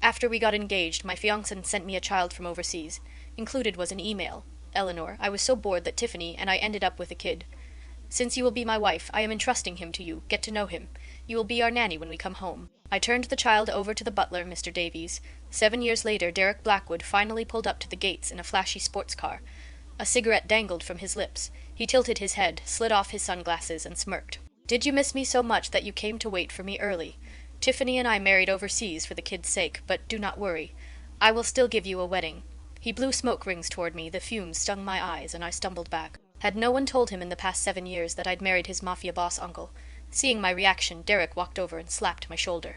After we got engaged, my fiancé sent me a child from overseas. Included was an email. Eleanor, I was so bored that Tiffany and I ended up with a kid. Since you will be my wife, I am entrusting him to you. Get to know him. You will be our nanny when we come home. I turned the child over to the butler, Mr. Davies. 7 years later, Derek Blackwood finally pulled up to the gates in a flashy sports car. A cigarette dangled from his lips. He tilted his head, slid off his sunglasses, and smirked. Did you miss me so much that you came to wait for me early? Tiffany and I married overseas for the kid's sake, but do not worry. I will still give you a wedding. He blew smoke rings toward me, the fumes stung my eyes, and I stumbled back. Had no one told him in the past 7 years that I'd married his mafia boss uncle? Seeing my reaction, Derek walked over and slapped my shoulder.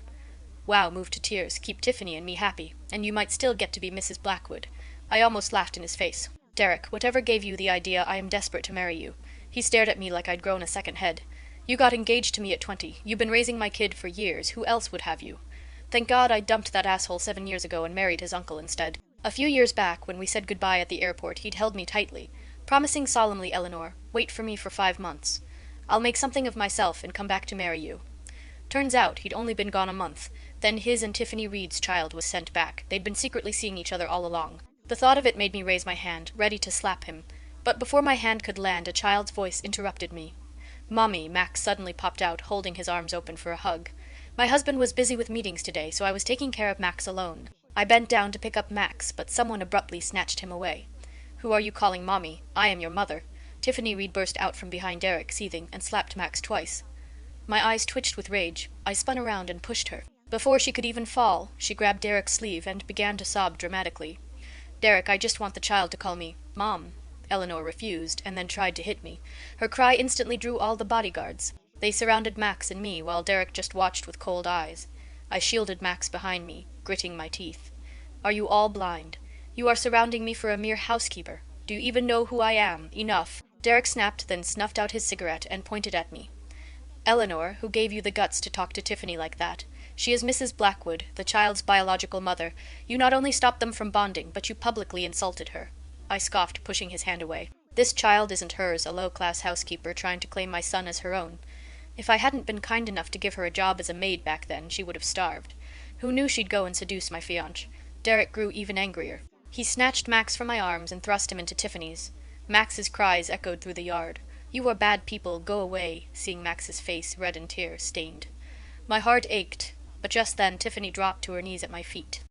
Wow, moved to tears. Keep Tiffany and me happy, and you might still get to be Mrs. Blackwood. I almost laughed in his face. Derek, whatever gave you the idea, I am desperate to marry you. He stared at me like I'd grown a second head. You got engaged to me at 20. You've been raising my kid for years. Who else would have you? Thank God I dumped that asshole 7 years ago and married his uncle instead. A few years back, when we said goodbye at the airport, he'd held me tightly, promising solemnly, Eleanor, wait for me for 5 months. I'll make something of myself and come back to marry you. Turns out he'd only been gone a month. Then his and Tiffany Reed's child was sent back. They'd been secretly seeing each other all along. The thought of it made me raise my hand, ready to slap him. But before my hand could land, a child's voice interrupted me. Mommy, Max suddenly popped out, holding his arms open for a hug. My husband was busy with meetings today, so I was taking care of Max alone. I bent down to pick up Max, but someone abruptly snatched him away. Who are you calling Mommy? I am your mother. Tiffany Reed burst out from behind Derek, seething, and slapped Max twice. My eyes twitched with rage. I spun around and pushed her. Before she could even fall, she grabbed Derek's sleeve and began to sob dramatically. Derek, I just want the child to call me Mom. Eleanor refused, and then tried to hit me. Her cry instantly drew all the bodyguards. They surrounded Max and me, while Derek just watched with cold eyes. I shielded Max behind me, gritting my teeth. Are you all blind? You are surrounding me for a mere housekeeper. Do you even know who I am? Enough. Derek snapped, then snuffed out his cigarette and pointed at me. Eleanor, who gave you the guts to talk to Tiffany like that? She is Mrs. Blackwood, the child's biological mother. You not only stopped them from bonding, but you publicly insulted her. I scoffed, pushing his hand away. This child isn't hers, a low-class housekeeper trying to claim my son as her own. If I hadn't been kind enough to give her a job as a maid back then, she would have starved. Who knew she'd go and seduce my fiancé? Derek grew even angrier. He snatched Max from my arms and thrust him into Tiffany's. Max's cries echoed through the yard. You are bad people, go away, seeing Max's face, red and tear-stained. My heart ached, but just then Tiffany dropped to her knees at my feet.